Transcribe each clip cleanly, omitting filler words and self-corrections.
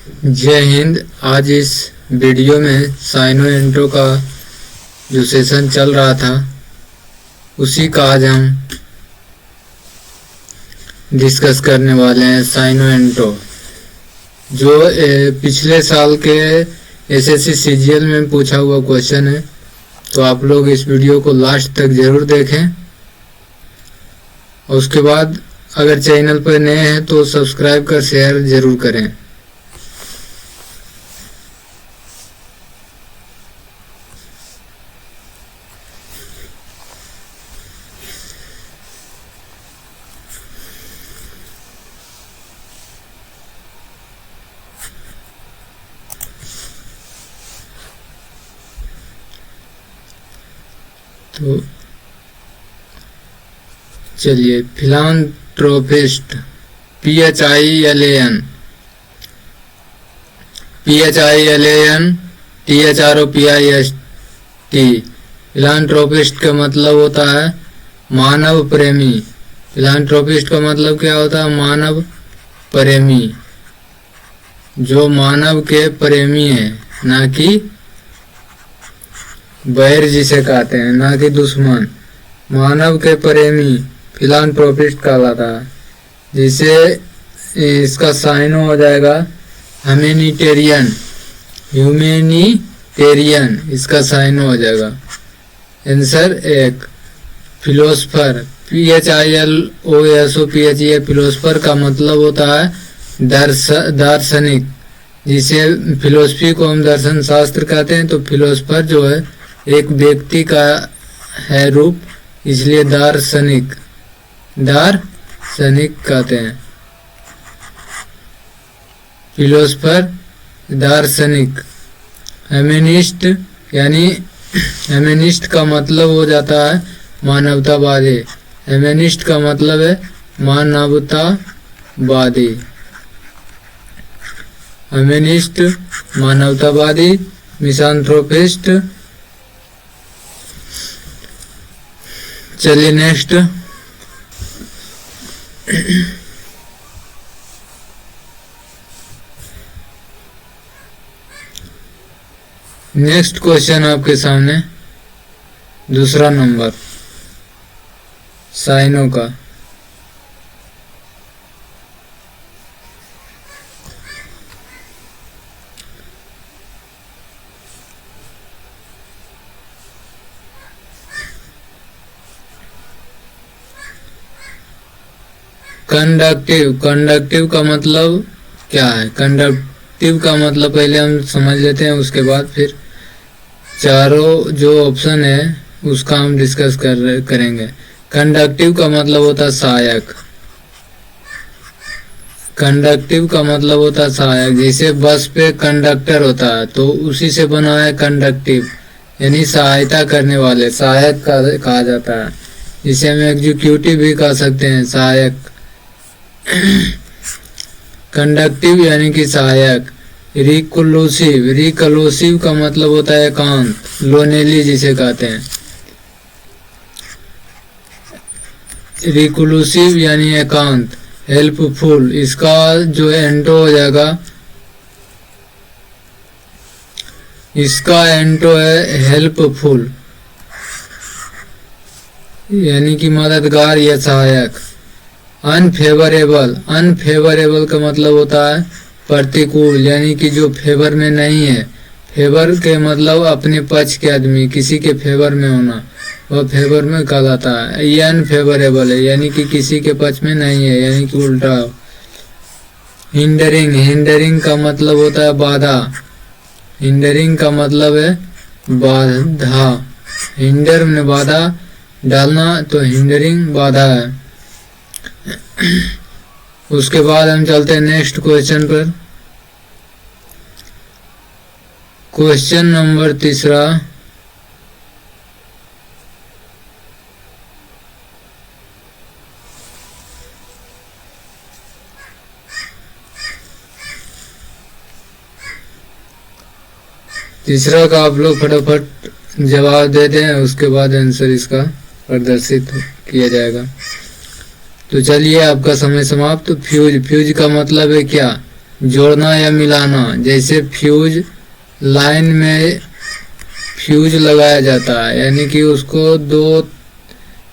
जय हिंद। आज इस वीडियो में साइनो इंट्रो का जो सेशन चल रहा था उसी का आज हम डिस्कस करने वाले हैं। साइनो इंट्रो जो पिछले साल के एसएससी सीजीएल में पूछा हुआ क्वेश्चन है, तो आप लोग इस वीडियो को लास्ट तक जरूर देखें। और उसके बाद अगर चैनल पर नए हैं तो सब्सक्राइब कर शेयर जरूर करें। तो चलिए, फिलांथ्रोपिस्ट PHILAN THROPIST। फिलांथ्रोपिस्ट का मतलब होता है मानव प्रेमी। फिलांथ्रोपिस्ट का मतलब क्या होता है? मानव प्रेमी, जो मानव के प्रेमी है, ना कि बैर जिसे कहते हैं, ना कि दुश्मन। मानव के प्रेमी फिलांथ्रोपिस्ट कहलाता है। जिसे इसका साइनो हो जाएगा ह्यूमैनिटेरियन, इसका साइनो हो जाएगा। आंसर एक। फिलोसफर PHILOSOPHE, फिलोसफर का मतलब होता है दार्शनिक। जिसे फिलोसफी को हम दर्शन शास्त्र कहते हैं, तो फिलोसफर जो है एक व्यक्ति का है रूप, इसलिए दार्शनिक कहते हैं। फिलोसफर दार्शनिक। ह्यूमैनिस्ट यानी ह्यूमैनिस्ट का मतलब हो जाता है मानवतावादी। ह्यूमैनिस्ट का मतलब है मानवतावादी। ह्यूमैनिस्ट मानवतावादी। मिसांथ्रोपिस्ट। चलिए नेक्स्ट। नेक्स्ट क्वेश्चन आपके सामने, दूसरा नंबर साइनो का। कंडक्टिव का मतलब क्या है? कंडक्टिव का मतलब पहले हम समझ लेते हैं, उसके बाद फिर चारों जो ऑप्शन है उसका हम डिस्कस करेंगे। कंडक्टिव का मतलब होता है सहायक। कंडक्टिव का मतलब होता है सहायक। जैसे बस पे कंडक्टर होता है तो उसी से बना है कंडक्टिव, यानी सहायता करने वाले, सहायक कहा जाता है। जिसे हम एग्जीक्यूटिव भी कह सकते हैं, सहायक। कंडक्टिव यानी कि सहायक। रिकलूसिव का मतलब होता है एकांत, लोनेली जिसे कहते हैं। रिकलूसिव यानी एकांत। हेल्पफुल, इसका जो एंटो हो जाएगा, इसका एंटो है हेल्पफुल, यानी कि मददगार या सहायक। अनफेवरेबल का मतलब होता है प्रतिकूल, यानी कि जो फेवर में नहीं है। फेवर के मतलब अपने पक्ष के आदमी, किसी के फेवर में होना, वह फेवर में कहलाता है। ये अनफेवरेबल है, यानी कि किसी के पक्ष में नहीं है, यानी कि उल्टा। हिंडरिंग का मतलब होता है बाधा। हिंडरिंग का मतलब है बाधा। हिंडर में बाधा डालना, तो हिंडरिंग बाधा है। उसके बाद हम चलते हैं नेक्स्ट क्वेश्चन पर। क्वेश्चन नंबर तीसरा। तीसरा का आप लोग फटाफट जवाब दे दें, उसके बाद आंसर इसका प्रदर्शित किया जाएगा। तो चलिए, आपका समय समाप्त। फ्यूज का मतलब है क्या? जोड़ना या मिलाना, जैसे फ्यूज लाइन में फ्यूज लगाया जाता है, यानी कि उसको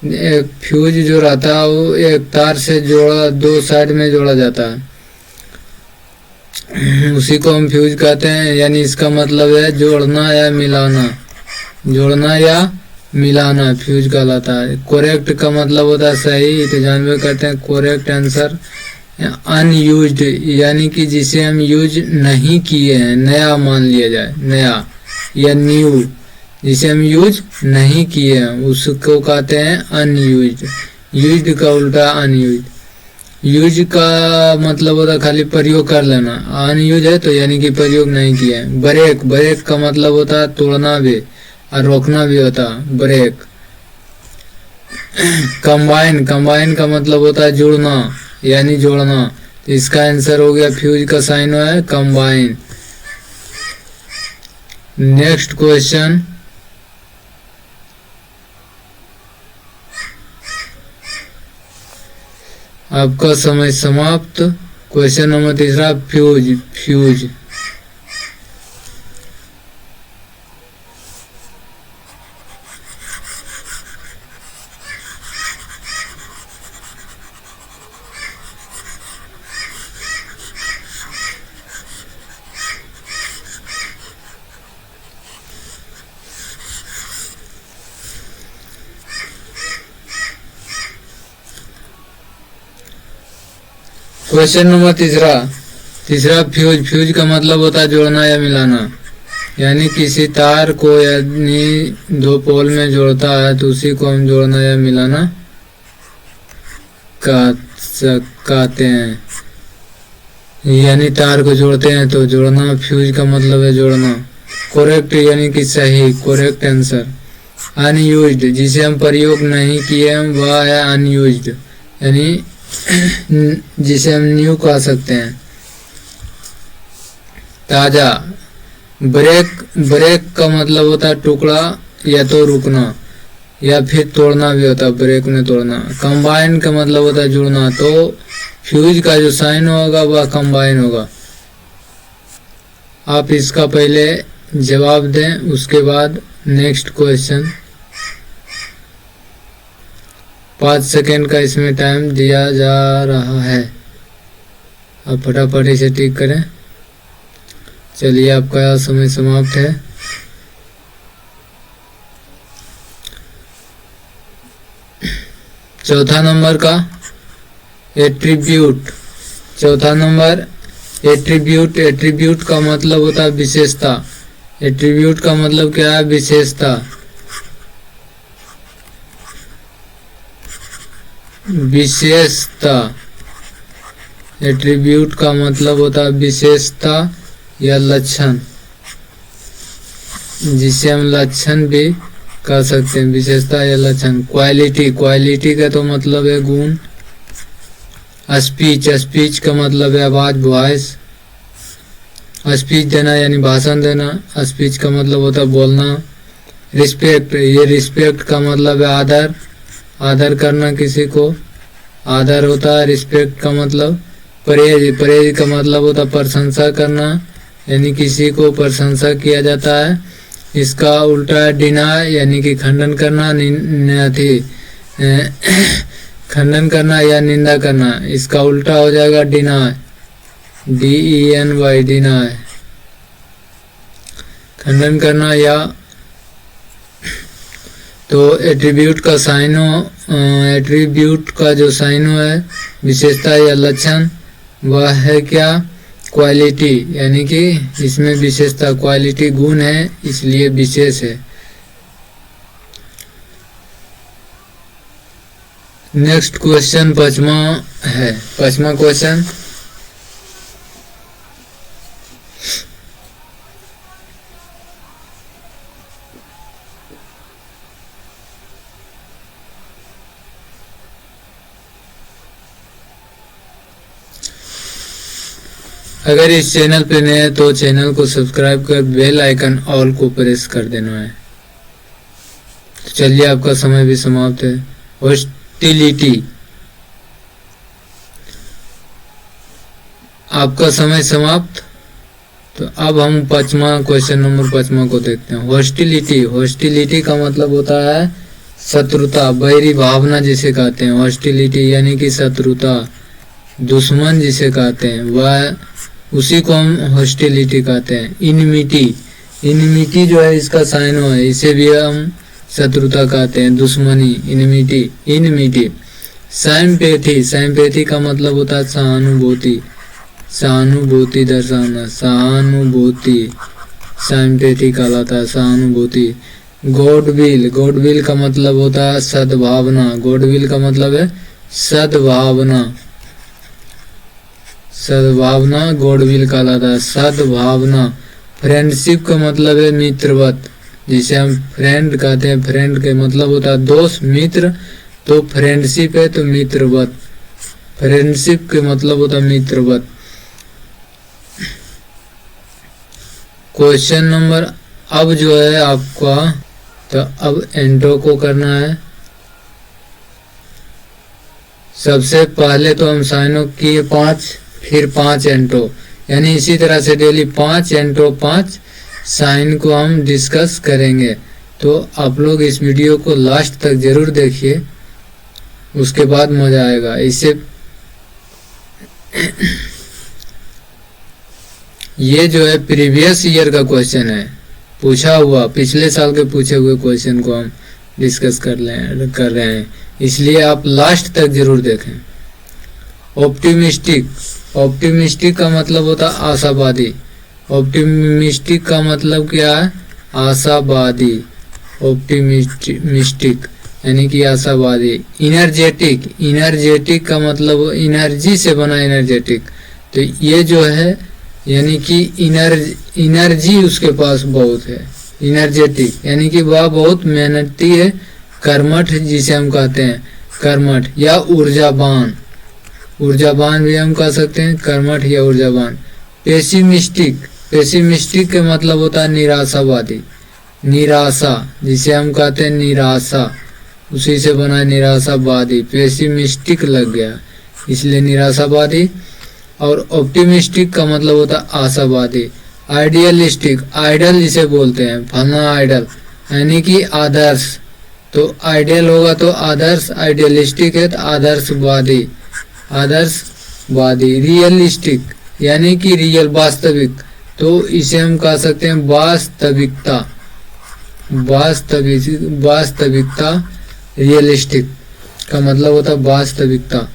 एक फ्यूज जो रहता है वो एक तार से दो साइड में जोड़ा जाता है, उसी को हम फ्यूज कहते हैं। यानी इसका मतलब है जोड़ना या मिलाना, जोड़ना या मिलाना फ्यूज कहलाता है। करेक्ट का मतलब होता है सही, तो जानबे करते हैं करेक्ट आंसर अनयूज्ड, यानी कि जिसे हम यूज नहीं किए हैं, नया मान लिया जाए, नया या न्यू, जिसे हम यूज नहीं किए हैं उसको कहते हैं अनयूज्ड। यूज्ड का उल्टा अनयूज्ड। यूज का मतलब होता है खाली प्रयोग कर लेना, अनयूज है तो यानी कि प्रयोग नहीं किया है। ब्रेक, ब्रेक का मतलब होता है तोड़ना भी और रोकना भी होता है, ब्रेक। कंबाइन, कंबाइन का मतलब होता है जुड़ना यानी जोड़ना, तो इसका आंसर हो गया फ्यूज का साइन है कंबाइन। नेक्स्ट क्वेश्चन, आपका समय समाप्त। Question number 3 fuse, fuse. Question number 3 fuse, fuse का मतलब होता है जोड़ना या मिलाना, यानी किसी तार को यानी दो पोल में जोड़ता है तो उसी को हम जोड़ना या मिलाना कहते हैं। यानी तार को जोड़ते हैं तो जोड़ना, फ्यूज का मतलब है जोड़ना। करेक्ट यानी कि सही, करेक्ट आंसर। अनयूज्ड, जिसे हम प्रयोग नहीं किए वह है अनयूज्ड, यानी जिसे हम न्यू कह सकते हैं, ताजा। ब्रेक, ब्रेक का मतलब होता है टुकड़ा या तो रुकना या फिर तोड़ना भी होता है, ब्रेक में तोड़ना। कंबाइन का मतलब होता है जुड़ना, तो फ्यूज का जो साइन होगा वह कंबाइन होगा। आप इसका पहले जवाब दें, उसके बाद नेक्स्ट क्वेश्चन। 5 सेकेंड का इसमें टाइम दिया जा रहा है, आप फटाफट इसे टिक करें। चलिए आपका समय समाप्त है। चौथा नंबर का एट्रीब्यूट, चौथा नंबर एट्रीब्यूट। एट्रीब्यूट का मतलब होता है विशेषता। एट्रीब्यूट का मतलब क्या है? विशेषता। विशेषता, एट्रीब्यूट का मतलब होता है विशेषता या लक्षण, जिसे हम लक्षण भी कह सकते हैं, विशेषता या लक्षण। क्वालिटी, क्वालिटी का तो मतलब है गुण। स्पीच, स्पीच का मतलब है आवाज, वॉइस। स्पीच देना यानी भाषण देना, स्पीच का मतलब होता है बोलना। रिस्पेक्ट, ये रिस्पेक्ट का मतलब है आदर, आदर करना किसी को, आदर होता है रिस्पेक्ट का मतलब। प्रेज, प्रेज का मतलब होता है प्रशंसा करना, यानी किसी को प्रशंसा किया जाता है। इसका उल्टा है डिनाय, यानी कि खंडन करना, खंडन करना या निंदा करना। इसका उल्टा हो जाएगा डिनाय, DENY, डिनाय, खंडन करना या। तो एट्रीब्यूट का साइनो, एट्रीब्यूट का जो साइनो है विशेषता या लक्षण, वह है क्या? क्वालिटी, यानी कि इसमें विशेषता, क्वालिटी गुण है इसलिए विशेष है। नेक्स्ट क्वेश्चन 5वां है, 5वां क्वेश्चन। अगर इस चैनल पे नए हैं तो चैनल को सब्सक्राइब कर बेल आइकन ऑल को प्रेस कर देना है। तो चलिए आपका समय भी समाप्त है। हॉस्टिलिटी, आपका समय समाप्त। तो अब हम क्वेश्चन नंबर 5 को देखते हैं। हॉस्टिलिटी, हॉस्टिलिटी का मतलब होता है शत्रुता, बैरी भावना जिसे कहते हैं। हॉस्टिलिटी यानी कि शत्रुता, दुश्मन जिसे कहते हैं, वह उसी को हम हॉस्टिलिटी कहते हैं। इनमिटी, इनमिटी जो है इसका साइनो है, इसे भी हम शत्रुता कहते हैं, दुश्मनी, इनमिटी, इनमिटी। साइम्पैथी, साइम्पैथी का मतलब होता है सहानुभूति, सहानुभूति दर्शाना, सहानुभूति, साइम्पैथी कहलाता है, सहानुभूति। गॉडविल, गॉडविल का मतलब होता है सद्भावना, गॉडविल का मतलब है सद्भावना, सद्भावना गॉडविल कहलाता है, सद्भावना। फ्रेंडशिप का मतलब है मित्रवत, जिसे हम फ्रेंड कहते हैं। फ्रेंड के मतलब होता है दोस्त, मित्र, तो फ्रेंडशिप है तो मित्रवत, फ्रेंडशिप के मतलब होता है मित्रवत। क्वेश्चन नंबर अब जो है आपका, तो अब एंटो को करना है। सबसे पहले तो हम साइनो किए 5, फिर 5 एंटो, यानी इसी तरह से डेली 5 एंटो 5 साइन को हम डिस्कस करेंगे। तो आप लोग इस वीडियो को लास्ट तक जरूर देखिए, उसके बाद मजा आएगा। इससे ये जो है प्रीवियस ईयर का क्वेश्चन है, पूछा हुआ पिछले साल के पूछे हुए क्वेश्चन को हम डिस्कस कर रहे हैं, इसलिए आप लास्ट तक जरूर देखें। ऑप्टिमिस्टिक, ऑप्टिमिस्टिक का मतलब होता है आशावादी, ऑप्टिमिस्टिक का मतलब क्या है, आशावादी, ऑप्टिमिस्टिक यानी कि आशावादी। इनर्जेटिक, इनर्जेटिक का मतलब एनर्जी से बना एनर्जेटिक, तो ये जो है यानी कि एनर्जी उसके पास बहुत है। इनर्जेटिक यानी कि वह बहुत मेहनती है, कर्मठ जिसे हम कहते हैं, कर्मठ या ऊर्जावान, ऊर्जावान भी हम कह सकते हैं, कर्मठ या ऊर्जावान। पेसिमिस्टिक, पेसिमिस्टिक का मतलब होता है निराशावादी, निराशा जिसे हम कहते हैं निराशा, उसी से बना है निराशावादी, पेसिमिस्टिक लग गया इसलिए निराशावादी। और ऑप्टिमिस्टिक का मतलब होता है आशावादी। आइडियलिस्टिक, आइडल जिसे बोलते हैं, फलना आइडल यानी कि आदर्श, तो आइडियल होगा तो आदर्श, आइडियलिस्टिक है तो आदर्शवादी, आदर्शवादी। रियलिस्टिक यानी कि रियल, वास्तविक, तो इसे हम कह सकते हैं वास्तविकता, वास्तविकता। रियलिस्टिक का मतलब होता है वास्तविकता।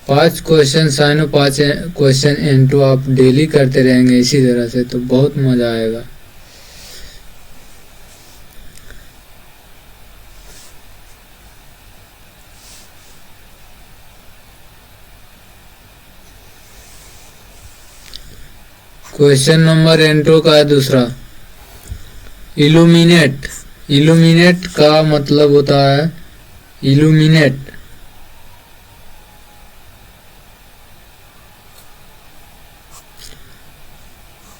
पांच क्वेश्चन साइनो 5 क्वेश्चन इनटू आप डेली करते रहेंगे इसी तरह से, तो बहुत मजा आएगा। क्वेश्चन नंबर एंट्रो का है दूसरा, इल्यूमिनेट। इल्यूमिनेट का मतलब होता है इल्यूमिनेट,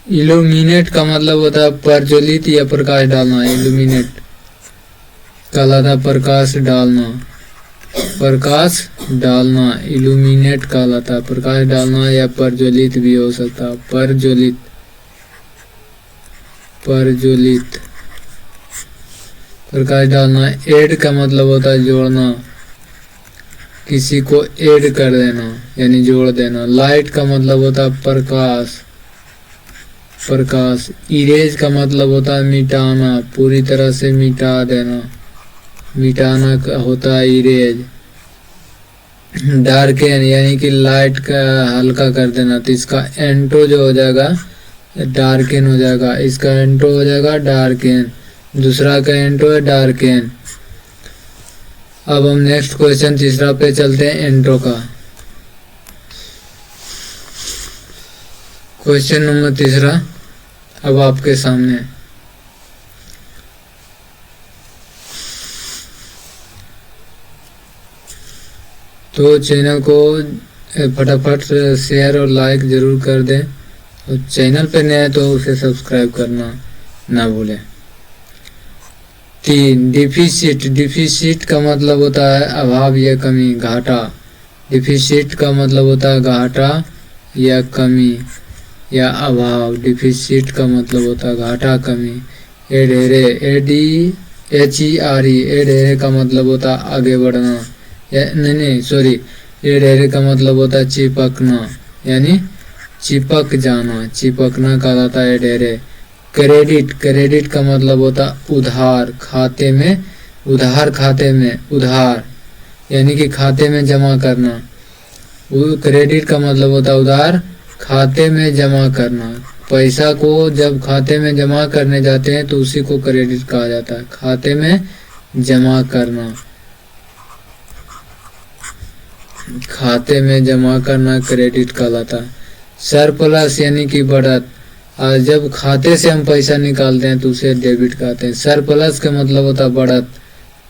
इल्यूमिनेट का मतलब होता है प्रज्वलित या प्रकाश डालना। इल्यूमिनेट कहलाता है प्रकाश डालना, प्रकाश डालना, इल्यूमिनेट कहलाता है प्रकाश डालना, या प्रज्वलित भी हो सकता है, प्रज्वलित, प्रज्वलित, प्रकाश डालना। ऐड का मतलब होता है जोड़ना, किसी को ऐड कर देना यानी जोड़ देना। लाइट का मतलब होता है प्रकाश, प्रकाश। इरेज का मतलब होता है मिटाना, पूरी तरह से मिटा देना, मिटाना का होता है इरेज। डार्केन यानी कि लाइट का हल्का कर देना, तो इसका एंटो जो हो जाएगा डार्केन हो जाएगा, इसका एंटो हो जाएगा डार्केन, दूसरा का एंटो है डार्केन। अब हम नेक्स्ट क्वेश्चन तीसरा पे चलते हैं, एंटो का। क्वेश्चन नंबर तीसरा अब आपके सामने, तो चैनल को फटाफट शेयर और लाइक जरूर कर दें और चैनल पे नए हैं तो उसे सब्सक्राइब करना ना भूलें। 3 डिफिसिट। डिफिसिट का मतलब होता है अभाव या कमी, घाटा। डिफिसिट का मतलब होता है घाटा या कमी या अभाव। डिफिसिट का मतलब होता है घाटा, कमी। एढेरे, ADHERE, एढेरे का मतलब होता है आगे बढ़ना, या नहीं सॉरी, एढेरे का मतलब होता है चिपकना, यानी चिपक जाना, चिपकना कहलाता है एढेरे। क्रेडिट। क्रेडिट का मतलब होता उधार, खाते में, उधार, खाते में उधार, यानी कि खाते में जमा करना। क्रेडिट का मतलब होता उधार, खाते में जमा करना। पैसा को जब खाते में जमा करने जाते हैं तो उसी को क्रेडिट कहा जाता है, खाते में जमा करना, खाते में जमा करना क्रेडिट कहलाता है। सरप्लस यानी कि बढ़त, और जब खाते से हम पैसा निकालते हैं तो उसे डेबिट कहते हैं। सरप्लस का मतलब होता है बढ़त,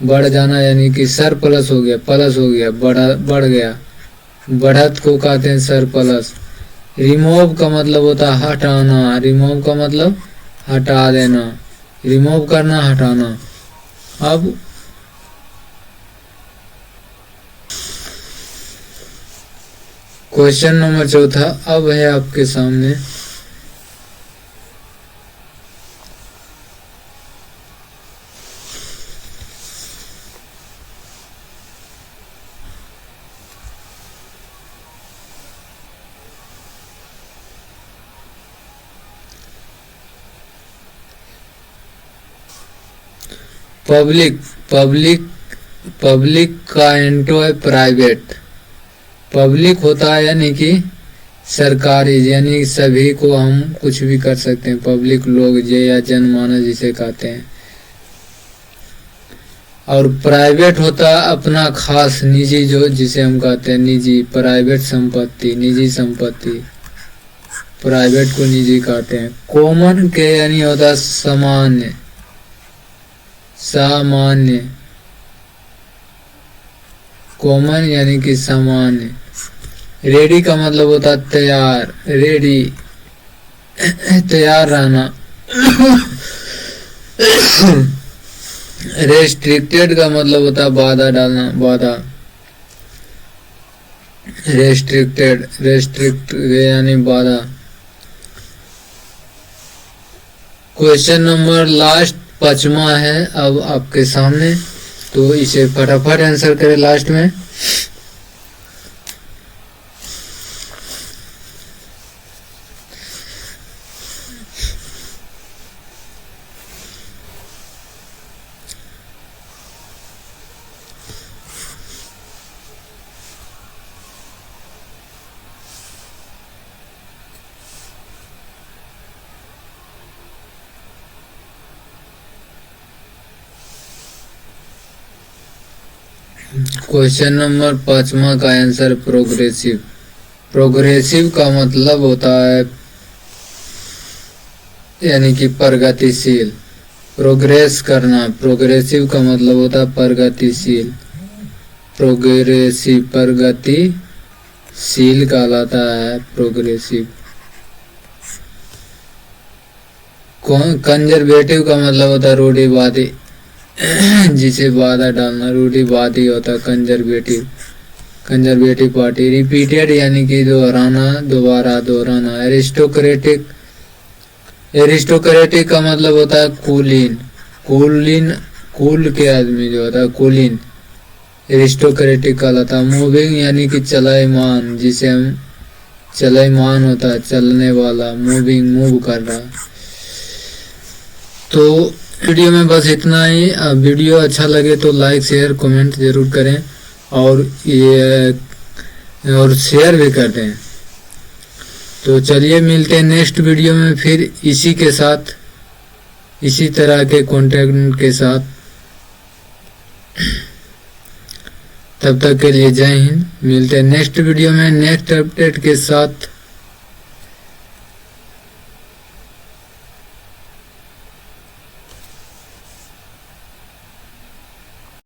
बढ़ जाना, यानी कि सरप्लस हो गया, प्लस हो गया, बढ़ गया, बढ़त को कहते हैं सरप्लस। रिमूव का मतलब होता है हटाना, रिमूव का मतलब हटा देना, रिमूव करना, हटाना। अब क्वेश्चन नंबर 4 अब है आपके सामने। पब्लिक। पब्लिक, पब्लिक का एंटो है प्राइवेट। पब्लिक होता है यानी कि सरकारी, यानी सभी को हम कुछ भी कर सकते हैं, पब्लिक लोग या जनमानस जिसे कहते हैं। और प्राइवेट होता है अपना खास, निजी, जो जिसे हम कहते हैं निजी, प्राइवेट संपत्ति, निजी संपत्ति, प्राइवेट को निजी कहते हैं। कॉमन के यानी होता है सामान्य, सामान्य, कॉमन यानी कि सामान्य। रेडी का मतलब होता है तैयार, रेडी, तैयार रहना। रेस्ट्रिक्टेड का मतलब होता है बाधा डालना, बाधा, रेस्ट्रिक्टेड, रेस्ट्रिक्ट यानी बाधा। क्वेश्चन नंबर लास्ट 5वां है अब आपके सामने, तो इसे फटाफट आंसर करें लास्ट में। क्वेश्चन नंबर 5वां का आंसर प्रोग्रेसिव। प्रोग्रेसिव का मतलब होता है यानी कि प्रगतिशील, प्रोग्रेस करना। प्रोग्रेसिव का मतलब होता है प्रगतिशील, प्रोग्रेसिव, प्रगतिशील कहलाता है प्रोग्रेसिव। कंजर्वेटिव का मतलब होता है रूढ़िवादी, जिसे बाधा डालना, रूढ़िवादी होता है कंजर्वेटिव, कंजर्वेटिव पार्टी। रिपीटेड यानी कि दोहराना, दोबारा दोहराना। एरिस्टोक्रेटिक, एरिस्टोक्रेटिक का मतलब होता है कुलीन, कुलीन, कुल के आदमी जो होता है कुलीन, एरिस्टोक्रेटिक कहलाता है। मूविंग यानी कि चलायमान, जिसे हम चलायमान होता है, चलने वाला, मूविंग, मूव कर रहा। तो वीडियो में बस इतना ही। वीडियो अच्छा लगे तो लाइक, शेयर, कमेंट जरूर करें और ये और शेयर भी कर दें। तो चलिए मिलते हैं नेक्स्ट वीडियो में फिर इसी के साथ, इसी तरह के कंटेंट के साथ। तब तक के लिए जय हिंद। मिलते हैं नेक्स्ट वीडियो में नेक्स्ट अपडेट के साथ।